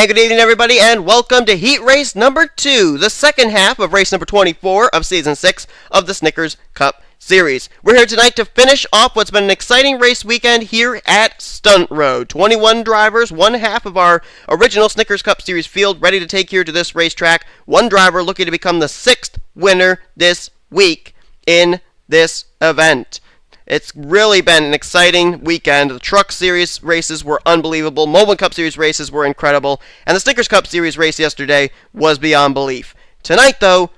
And good evening, everybody, and welcome to Heat Race number 2, the second half of race number 24 of Season 6 of the Snickers Cup Series. We're here tonight to finish off what's been an exciting race weekend here at StuntRoad. 21 drivers, one half of our original Snickers Cup Series field ready to take here to this racetrack. One driver looking to become the 6th winner this week in this event. It's really been an exciting weekend. The Truck Series races were unbelievable. Mobile Cup Series races were incredible. And the Snickers Cup Series race yesterday was beyond belief. Tonight, though,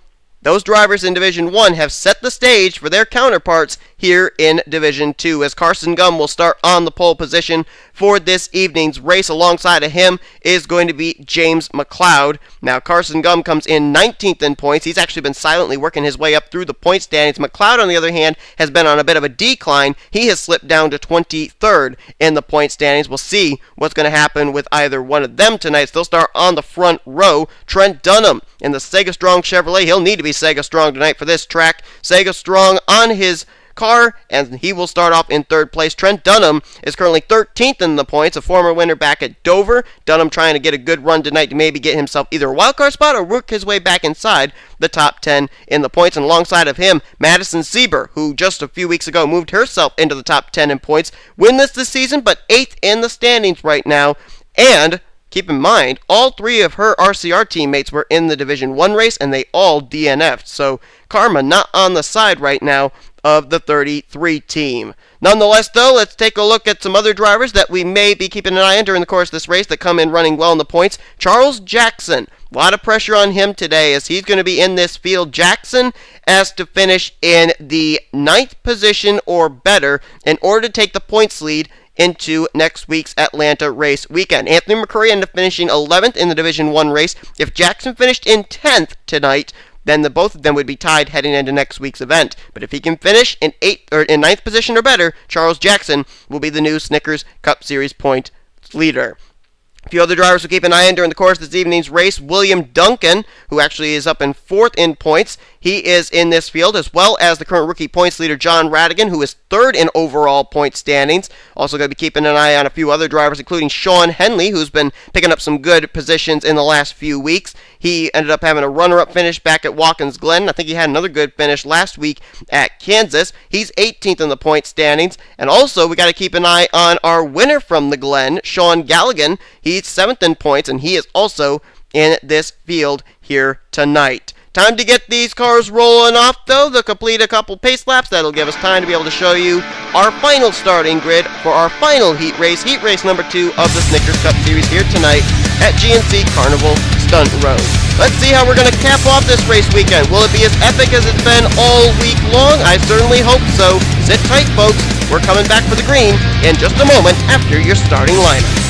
those drivers in Division 1 have set the stage for their counterparts here in Division 2, as Carson Gum will start on the pole position for this evening's race. Alongside of him is going to be James McLeod. Now, Carson Gum comes in 19th in points. He's actually been silently working his way up through the point standings. McLeod, on the other hand, has been on a bit of a decline. He has slipped down to 23rd in the point standings. We'll see what's going to happen with either one of them tonight. So they'll start on the front row. Trent Dunham in the Sega Strong Chevrolet. He'll need to be Sega Strong tonight for this track. Sega Strong on his car, and he will start off in 3rd place. Trent Dunham is currently 13th in the points, a former winner back at Dover. Dunham trying to get a good run tonight to maybe get himself either a wildcard spot or work his way back inside the top 10 in the points. And alongside of him, Madison Sieber, who just a few weeks ago moved herself into the top 10 in points, winless this season, but 8th in the standings right now. And keep in mind, all 3 of her RCR teammates were in the Division 1 race, and they all DNF'd. So Karma not on the side right now of the 33 team. Nonetheless, though, let's take a look at some other drivers that we may be keeping an eye on during the course of this race that come in running well in the points. Charles Jackson. A lot of pressure on him today as he's going to be in this field. Jackson has to finish in the 9th position or better in order to take the points lead into next week's Atlanta race weekend. Anthony McCrury ended up finishing 11th in the Division 1 race. If Jackson finished in 10th tonight, then both of them would be tied heading into next week's event. But if he can finish in 9th position or better, Charles Jackson will be the new Snickers Cup Series point leader. A few other drivers to keep an eye on during the course of this evening's race. William Duncan, who actually is up in 4th in points. He is in this field, as well as the current rookie points leader, John Radigan, who is 3rd in overall point standings. Also going to be keeping an eye on a few other drivers, including Sean Henley, who's been picking up some good positions in the last few weeks. He ended up having a runner-up finish back at Watkins Glen. I think he had another good finish last week at Kansas. He's 18th in the point standings. And also, we got to keep an eye on our winner from the Glen, Sean Galligan. He's 7th in points, and he is also in this field here tonight. Time to get these cars rolling off, though. They'll complete a couple pace laps. That'll give us time to be able to show you our final starting grid for our final heat race number 2 of the Snickers Cup Series here tonight at GNC Carnival StuntRoad. Let's see how we're going to cap off this race weekend. Will it be as epic as it's been all week long? I certainly hope so. Sit tight, folks. We're coming back for the green in just a moment after your starting lineup.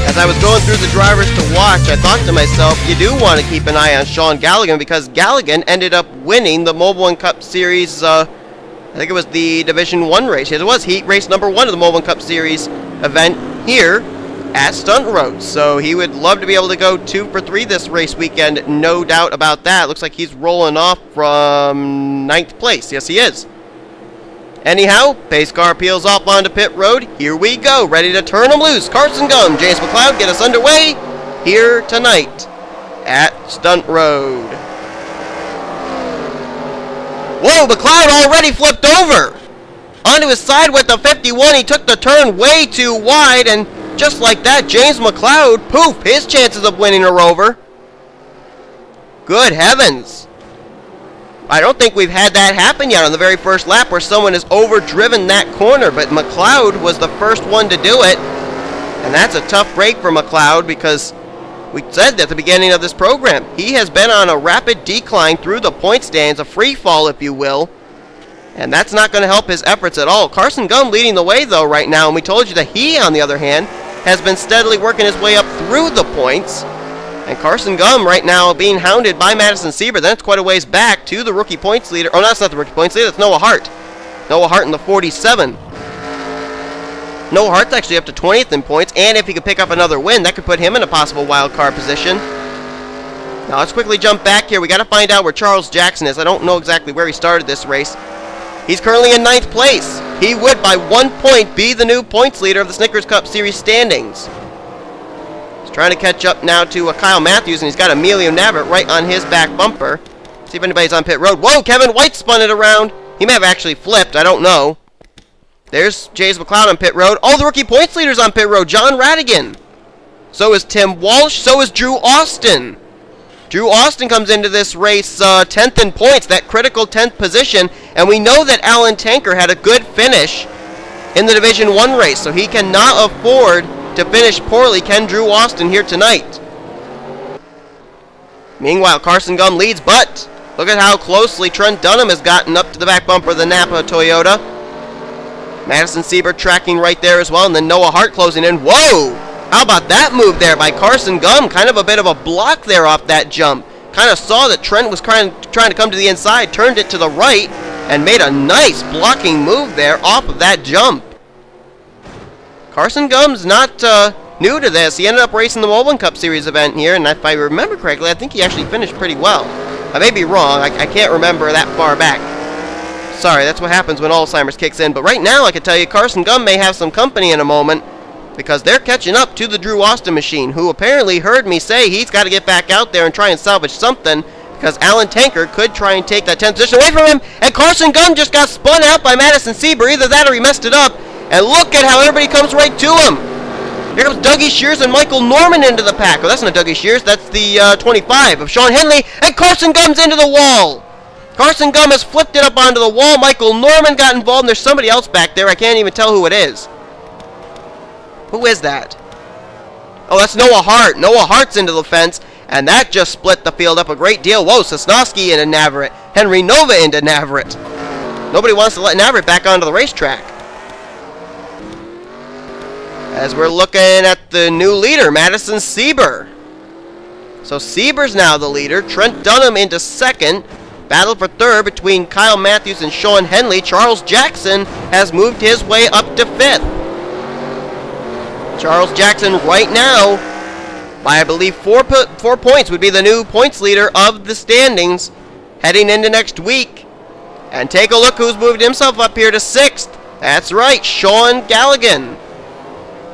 As I was going through the drivers to watch, I thought to myself, you do want to keep an eye on Sean Galligan, because Galligan ended up winning the Mobile One Cup Series, I think it was the Division 1 race. It was heat race number 1 of the Mobile One Cup Series event here at StuntRoad. So he would love to be able to go 2 for 3 this race weekend, no doubt about that. Looks like he's rolling off from 9th place. Yes, he is. Anyhow, pace car peels off onto pit road. Here we go, ready to turn them loose. Carson Gum, James McLeod, get us underway here tonight at StuntRoad. Whoa, McLeod already flipped over. Onto his side with the 51. He took the turn way too wide, and just like that, James McLeod, poof, his chances of winning are over. Good heavens. I don't think we've had that happen yet on the very first lap where someone has overdriven that corner, but McLeod was the first one to do it. And that's a tough break for McLeod, because we said at the beginning of this program, he has been on a rapid decline through the point stands, a free fall, if you will. And that's not going to help his efforts at all. Carson Gum leading the way, though, right now. And we told you that he, on the other hand, has been steadily working his way up through the points. And Carson Gum right now being hounded by Madison Sieber. Then it's quite a ways back to the rookie points leader. Oh, no, that's not the rookie points leader. That's Noah Hart. Noah Hart in the 47. Noah Hart's actually up to 20th in points. And if he could pick up another win, that could put him in a possible wild card position. Now, let's quickly jump back here. We got to find out where Charles Jackson is. I don't know exactly where he started this race. He's currently in 9th place. He would, by 1 point, be the new points leader of the Snickers Cup Series standings. He's trying to catch up now to Kyle Matthews, and he's got Emilio Navarrete right on his back bumper. See if anybody's on pit road. Whoa, Kevin White spun it around. He may have actually flipped. I don't know. There's James McLeod on pit road. Oh, the rookie points leader's on pit road. John Radigan. So is Tim Walsh. So is Drew Austin. Drew Austin comes into this race 10th in points, that critical 10th position, and we know that Alan Tanker had a good finish in the Division 1 race, so he cannot afford to finish poorly, can Drew Austin here tonight. Meanwhile, Carson Gum leads, but look at how closely Trent Dunham has gotten up to the back bumper of the Napa Toyota. Madison Sieber tracking right there as well, and then Noah Hart closing in. Whoa! How about that move there by Carson Gum? Kind of a bit of a block there off that jump. Kind of saw that Trent was trying to come to the inside, turned it to the right, and made a nice blocking move there off of that jump. Carson Gum's not new to this. He ended up racing the Moblin Cup Series event here, and if I remember correctly, I think he actually finished pretty well. I may be wrong. I can't remember that far back. Sorry, that's what happens when Alzheimer's kicks in. But right now, I can tell you, Carson Gum may have some company in a moment, because they're catching up to the Drew Austin machine, who apparently heard me say he's got to get back out there and try and salvage something, because Alan Tanker could try and take that 10th position away from him, and Carson Gum just got spun out by Madison Sieber. Either that or he messed it up, and look at how everybody comes right to him. Here comes Dougie Shears and Michael Norman into the pack. Oh, that's not Dougie Shears, that's the 25 of Sean Henley, and Carson Gum's into the wall. Carson Gum has flipped it up onto the wall. Michael Norman got involved, and there's somebody else back there. I can't even tell who it is. Who is that? Oh, that's Noah Hart. Noah Hart's into the fence, and that just split the field up a great deal. Whoa, Sosnowski into Navarrete. Henry Nova into Navarrete. Nobody wants to let Navarrete back onto the racetrack. As we're looking at the new leader, Madison Sieber. So Sieber's now the leader. Trent Dunham into second. Battle for third between Kyle Matthews and Sean Henley. Charles Jackson has moved his way up to fifth. Charles Jackson right now, by I believe 4 points, would be the new points leader of the standings heading into next week. And take a look who's moved himself up here to 6th. That's right, Sean Galligan,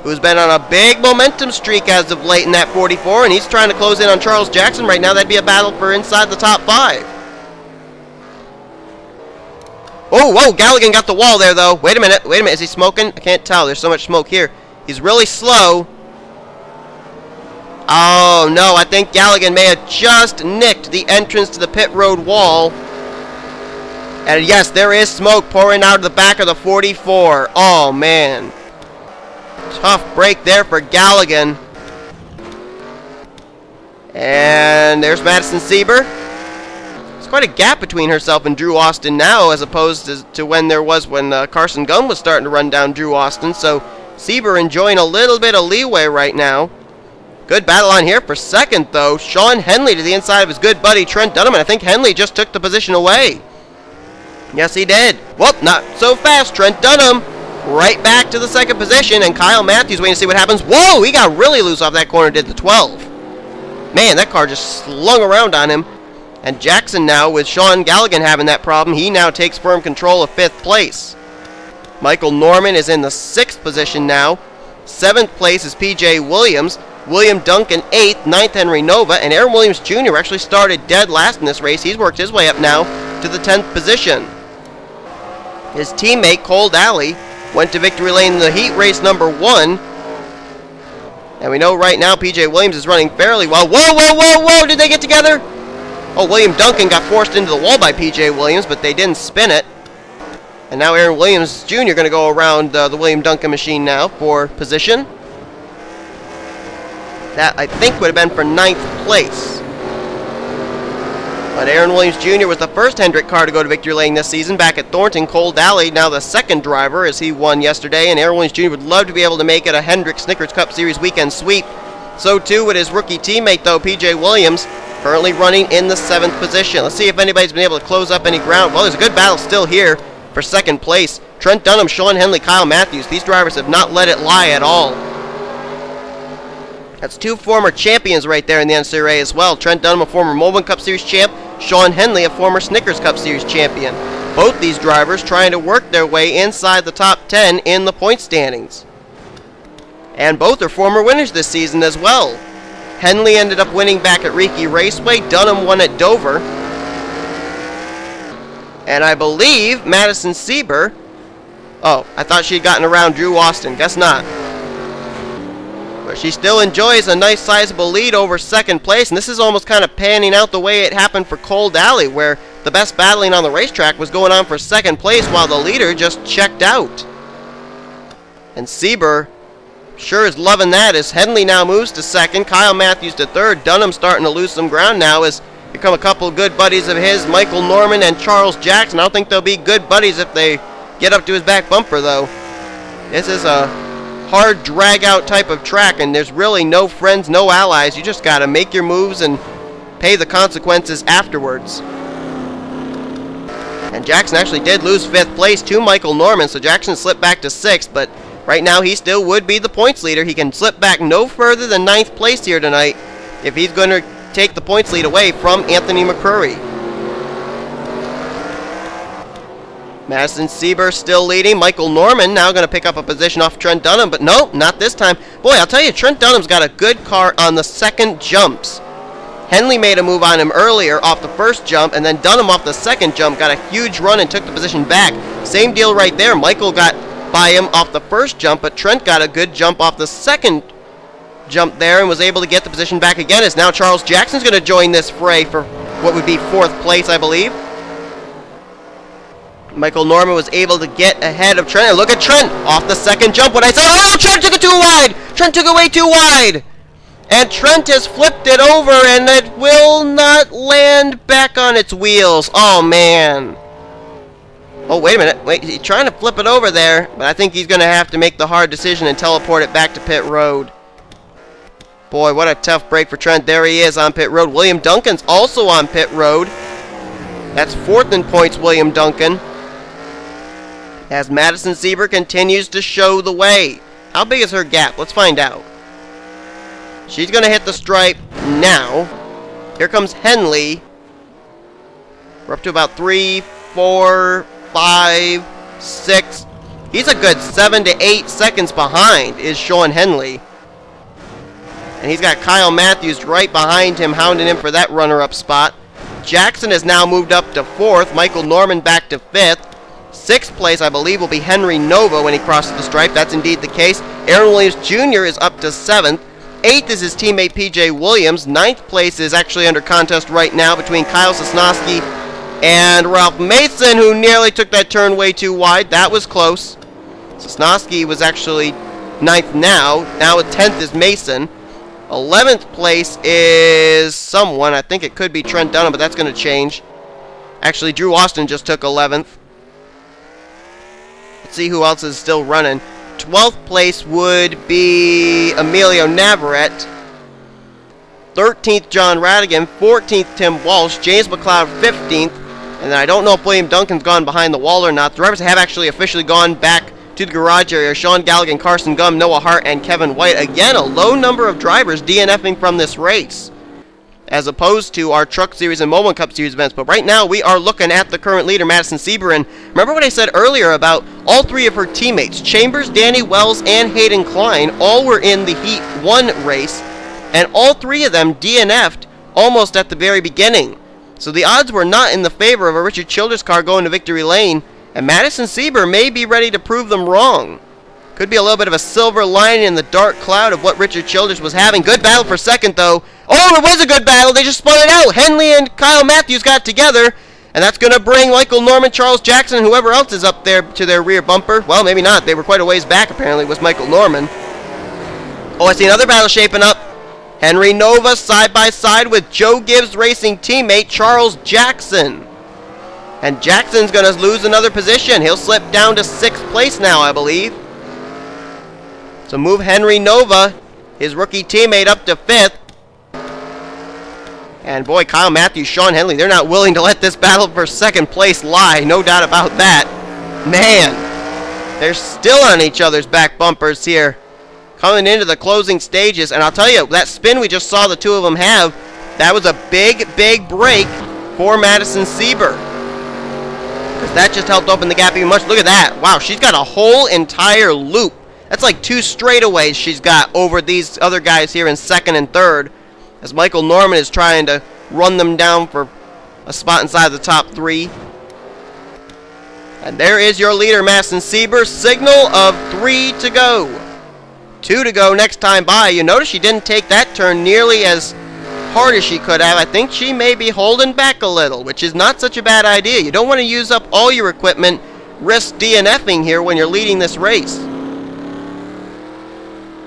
who's been on a big momentum streak as of late in that 44, and he's trying to close in on Charles Jackson right now. That'd be a battle for inside the top 5. Oh, whoa, Galligan got the wall there, though. Wait a minute, is he smoking? I can't tell, there's so much smoke here. He's really slow. Oh, no, I think Galligan may have just nicked the entrance to the pit road wall. And yes, there is smoke pouring out of the back of the 44. Oh, man. Tough break there for Galligan. And there's Madison Sieber. There's quite a gap between herself and Drew Austin now, as opposed to when there was when Carson Gum was starting to run down Drew Austin. So Sieber enjoying a little bit of leeway right now. Good battle on here for second, though. Sean Henley to the inside of his good buddy Trent Dunham, and I think Henley just took the position away. Yes, he did. Whoop, not so fast. Trent Dunham right back to the second position, and Kyle Matthews waiting to see what happens. Whoa, he got really loose off that corner, did the 12. Man, that car just slung around on him. And Jackson now, with Sean Galligan having that problem, he now takes firm control of 5th place. Michael Norman is in the 6th position now. 7th place is P.J. Williams. William Duncan 8th, 9th Henry Nova, and Aaron Williams Jr. actually started dead last in this race. He's worked his way up now to the 10th position. His teammate, Cole Daly, went to victory lane in the heat race number 1. And we know right now P.J. Williams is running fairly well. Whoa, whoa, whoa, whoa, did they get together? Oh, William Duncan got forced into the wall by P.J. Williams, but they didn't spin it. And now Aaron Williams Jr. going to go around the William Duncan machine now for position. That, I think, would have been for 9th place. But Aaron Williams Jr. was the first Hendrick car to go to victory lane this season back at Thornton. Cole Daly now the second driver as he won yesterday, and Aaron Williams Jr. would love to be able to make it a Hendrick Snickers Cup Series weekend sweep. So too would his rookie teammate though, PJ Williams, currently running in the 7th position. Let's see if anybody's been able to close up any ground. Well, there's a good battle still here for second place. Trent Dunham, Sean Henley, Kyle Matthews. These drivers have not let it lie at all. That's 2 former champions right there in the NNSCRA as well. Trent Dunham, a former Moblin Cup Series champ. Sean Henley, a former Snickers Cup Series champion. Both these drivers trying to work their way inside the top 10 in the point standings. And both are former winners this season as well. Henley ended up winning back at Reiki Raceway. Dunham won at Dover. And I believe Madison Sieber... Oh, I thought she'd gotten around Drew Austin. Guess not. But she still enjoys a nice sizable lead over second place, and this is almost kind of panning out the way it happened for Cole Daly, where the best battling on the racetrack was going on for second place while the leader just checked out. And Sieber sure is loving that as Henley now moves to second, Kyle Matthews to third. Dunham starting to lose some ground now as become a couple good buddies of his, Michael Norman and Charles Jackson. I don't think they'll be good buddies if they get up to his back bumper though. This is a hard drag out type of track, and there's really no friends, no allies. You just gotta make your moves and pay the consequences afterwards. And Jackson actually did lose 5th place to Michael Norman, so Jackson slipped back to 6th, but right now he still would be the points leader. He can slip back no further than 9th place here tonight if he's going to take the points lead away from Anthony McCrury. Madison Sieber still leading. Michael Norman now going to pick up a position off Trent Dunham, but no, not this time. Boy, I'll tell you, Trent Dunham's got a good car on the second jumps. Henley made a move on him earlier off the first jump, and then Dunham off the second jump got a huge run and took the position back. Same deal right there. Michael got by him off the first jump, but Trent got a good jump off the second jump there and was able to get the position back again, as now Charles Jackson's going to join this fray for what would be 4th place, I believe. Michael Norman was able to get ahead of Trent. And look at Trent off the second jump. What I said, oh, Trent took it too wide. Trent took it way too wide. And Trent has flipped it over, and it will not land back on its wheels. Oh, man. Oh, wait a minute. Wait, he's trying to flip it over there, but I think he's going to have to make the hard decision and teleport it back to pit road. Boy, what a tough break for Trent. There he is on pit road. William Duncan's also on pit road. That's 4th in points, William Duncan. As Madison Sieber continues to show the way. How big is her gap? Let's find out. She's going to hit the stripe now. Here comes Henley. We're up to about 3, 4, 5, 6. He's a good 7 to 8 seconds behind is Sean Henley. And he's got Kyle Matthews right behind him, hounding him for that runner-up spot. Jackson has now moved up to 4th. Michael Norman back to 5th. 6th place, I believe, will be Henry Nova when he crosses the stripe. That's indeed the case. Aaron Williams Jr. is up to 7th. 8th is his teammate P.J. Williams. 9th place is actually under contest right now between Kyle Sosnowski and Ralph Mason, who nearly took that turn way too wide. That was close. Sosnowski was actually 9th now. Now 10th is Mason. 11th place is someone. I think it could be Trent Dunham, but that's going to change. Actually, Drew Austin just took 11th. See who else is still running. 12th place would be Emilio Navarrete. 13th, John Radigan. 14th, Tim Walsh. James McLeod, 15th. And then I don't know if William Duncan's gone behind the wall or not. The drivers have actually officially gone back to the garage area. Sean Galligan, Carson Gum, Noah Hart, and Kevin White. Again, a low number of drivers DNFing from this race, as opposed to our Truck Series and Moblin Cup Series events. But right now, we are looking at the current leader, Madison Sieber. And remember what I said earlier about all 3 of her teammates, Chambers, Danny Wells, and Hayden Klein, all were in the Heat 1 race, and all 3 of them DNF'd almost at the very beginning. So the odds were not in the favor of a Richard Childress car going to victory lane, and Madison Sieber may be ready to prove them wrong. Could be a little bit of a silver lining in the dark cloud of what Richard Childress was having. Good battle for second, though. Oh, it was a good battle. They just spun it out. Henley and Kyle Matthews got together, and that's going to bring Michael Norman, Charles Jackson, and whoever else is up there to their rear bumper. Well, maybe not. They were quite a ways back, apparently, was Michael Norman. Oh, I see another battle shaping up. Henry Nova side by side with Joe Gibbs' racing teammate Charles Jackson. And Jackson's going to lose another position. He'll slip down to 6th place now, I believe. So move Henry Nova, his rookie teammate, up to 5th. And boy, Kyle Matthews, Sean Henley, they're not willing to let this battle for 2nd place lie. No doubt about that. Man, they're still on each other's back bumpers here, coming into the closing stages. And I'll tell you, that spin we just saw the two of them have, that was a big, big break for Madison Sieber. Because that just helped open the gap even much. Look at that. Wow, she's got a whole entire loop. That's like 2 straightaways she's got over these other guys here in 2nd and 3rd. As Michael Norman is trying to run them down for a spot inside the top 3. And there is your leader, Madison Sieber. Signal of 3 to go. 2 to go next time by. You notice she didn't take that turn nearly as hard as she could have. I think she may be holding back a little, which is not such a bad idea. You don't want to use up all your equipment, risk DNFing here when you're leading this race.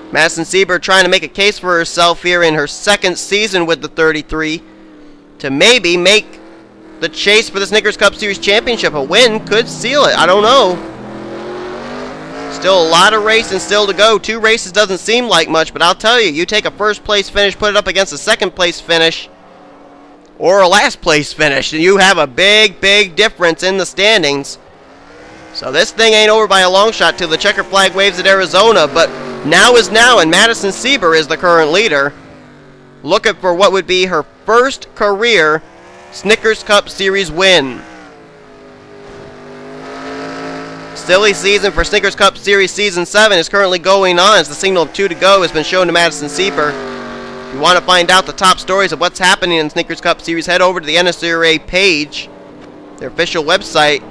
Madison Sieber trying to make a case for herself here in her 2nd season with the 33 to maybe make the chase for the Snickers Cup Series Championship. A win could seal it. I don't know. Still a lot of racing still to go. 2 races doesn't seem like much, but I'll tell you, you take a 1st place finish, put it up against a 2nd place finish, or a last place finish, and you have a big, big difference in the standings. So this thing ain't over by a long shot till the checker flag waves at Arizona, but now is now, and Madison Sieber is the current leader, looking for what would be her 1st career Snickers Cup Series win. Silly season for Snickers Cup Series Season 7 is currently going on as the signal of 2 to go has been shown to Madison Sieber. If you want to find out the top stories of what's happening in Snickers Cup Series, head over to the NNSCRA page, their official website.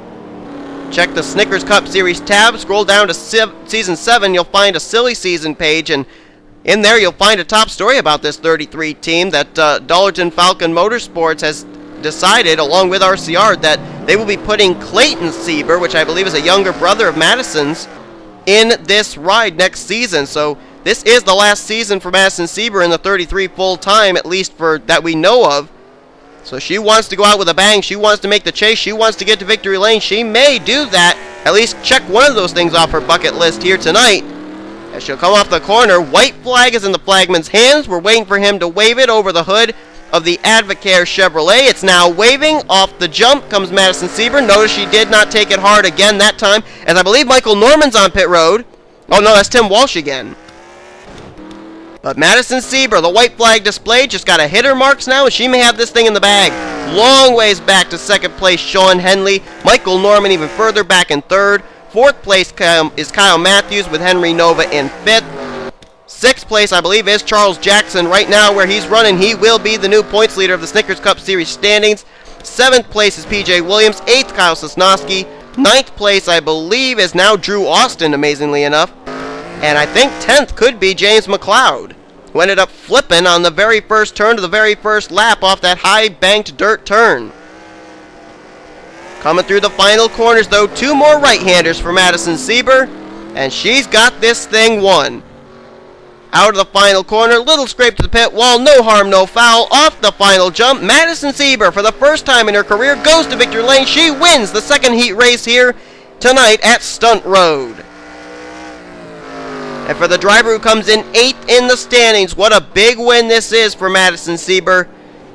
Check the Snickers Cup Series tab, scroll down to Season 7, you'll find a silly season page, and in there you'll find a top story about this 33 team that Dollarton Falcon Motorsports has decided, along with RCR, that they will be putting Clayton Sieber, which I believe is a younger brother of Madison's, in this ride next season. So this is the last season for Madison Sieber in the 33 full-time, at least for that we know of. So she wants to go out with a bang. She wants to make the chase. She wants to get to victory lane. She may do that. At least check one of those things off her bucket list here tonight. As she'll come off the corner, white flag is in the flagman's hands. We're waiting for him to wave it over the hood of the Advocare Chevrolet. It's now waving. Off the jump comes Madison Sieber. Notice she did not take it hard again that time, as I believe Michael Norman's on pit road. Oh no, that's Tim Walsh again. But Madison Sieber, the white flag displayed, just got a hitter marks now, and she may have this thing in the bag. Long ways back to 2nd place, Sean Henley. Michael Norman even further back in 3rd. 4th place is Kyle Matthews with Henry Nova in 5th. 6th place, I believe, is Charles Jackson. Right now, where he's running, he will be the new points leader of the Snickers Cup Series standings. 7th place is PJ Williams. 8th, Kyle Sosnowski. 9th place, I believe, is now Drew Austin, amazingly enough. And I think 10th could be James McLeod, who ended up flipping on the very first turn to the very first lap off that high banked dirt turn. Coming through the final corners, though, 2 more right-handers for Madison Sieber, and she's got this thing won. Out of the final corner, little scrape to the pit wall, no harm, no foul. Off the final jump, Madison Sieber, for the first time in her career, goes to victory lane. She wins the 2nd heat race here tonight at StuntRoad. And for the driver who comes in 8th in the standings, what a big win this is for Madison Sieber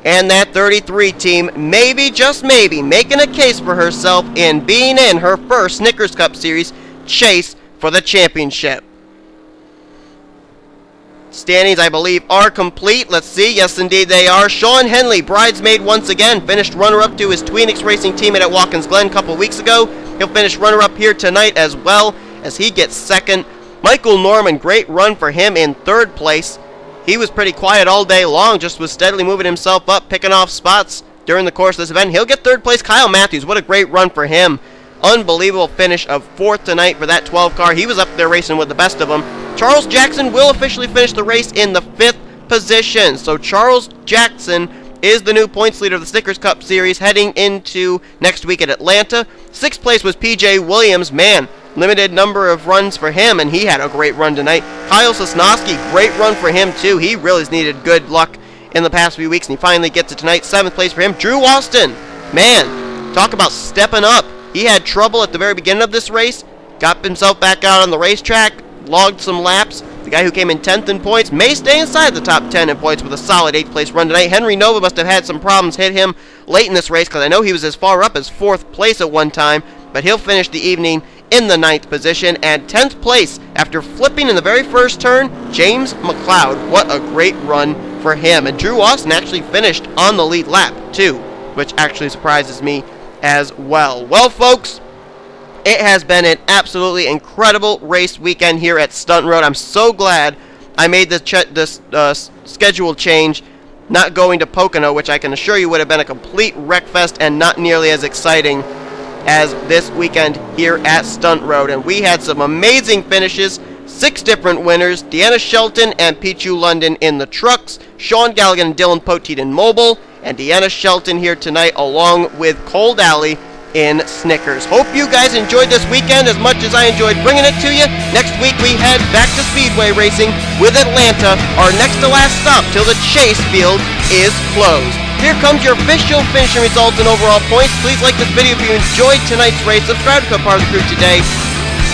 and that 33 team. Maybe, just maybe, making a case for herself in being in her first Snickers Cup Series chase for the championship. Standings, I believe, are complete. Let's see. Yes, indeed, they are. Sean Henley, bridesmaid once again, finished runner-up to his Tweenix Racing teammate at Watkins Glen a couple weeks ago. He'll finish runner-up here tonight as well, as he gets 2nd. Michael Norman, great run for him in 3rd place. He was pretty quiet all day long, just was steadily moving himself up, picking off spots during the course of this event. He'll get 3rd place. Kyle Matthews, what a great run for him. Unbelievable finish of 4th tonight for that 12 car. He was up there racing with the best of them. Charles Jackson will officially finish the race in the 5th position. So Charles Jackson is the new points leader of the Snickers Cup Series heading into next week at Atlanta. 6th place was PJ Williams. Man, limited number of runs for him, and he had a great run tonight. Kyle Sosnowski, great run for him too. He really has needed good luck in the past few weeks, and he finally gets it tonight. 7th place for him. Drew Austin, man, talk about stepping up. He had trouble at the very beginning of this race, got himself back out on the racetrack, logged some laps. The guy who came in 10th in points may stay inside the top 10 in points with a solid 8th place run tonight. Henry Nova must have had some problems hit him late in this race, because I know he was as far up as 4th place at one time, but he'll finish the evening in the 9th position. And 10th place after flipping in the very first turn, James McLeod. What a great run for him. And Drew Austin actually finished on the lead lap too, which actually surprises me as well. Well, folks, it has been an absolutely incredible race weekend here at StuntRoad. I'm so glad I made this schedule change, not going to Pocono, which I can assure you would have been a complete wreckfest and not nearly as exciting as this weekend here at StuntRoad. And we had some amazing finishes, 6 different winners: Deanna Shelton and Pichu London in the trucks, Sean Galligan and Dylan Poteet in mobile, and Deanna Shelton here tonight along with Cole Daly in Snickers. Hope you guys enjoyed this weekend as much as I enjoyed bringing it to you. Next week we head back to Speedway Racing with Atlanta, our next to last stop till the chase field is closed. Here comes your official finishing results and overall points. Please like this video if you enjoyed tonight's race. Subscribe to become part of the crew today.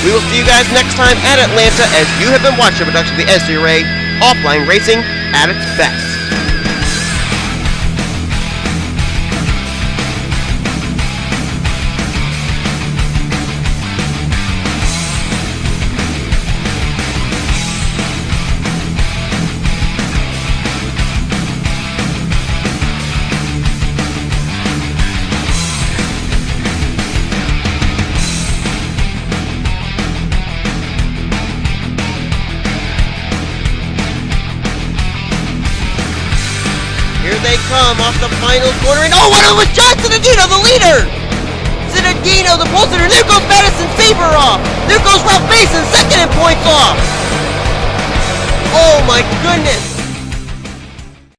We will see you guys next time at Atlanta, as you have been watching a production of the NNSCRA, offline racing at its best. They come off the final corner, and oh, what it was John Zinedino, the leader! Zinedino, the pole sitter. There goes Madison Faber off. There goes Ralph Mason, second in points off. Oh my goodness.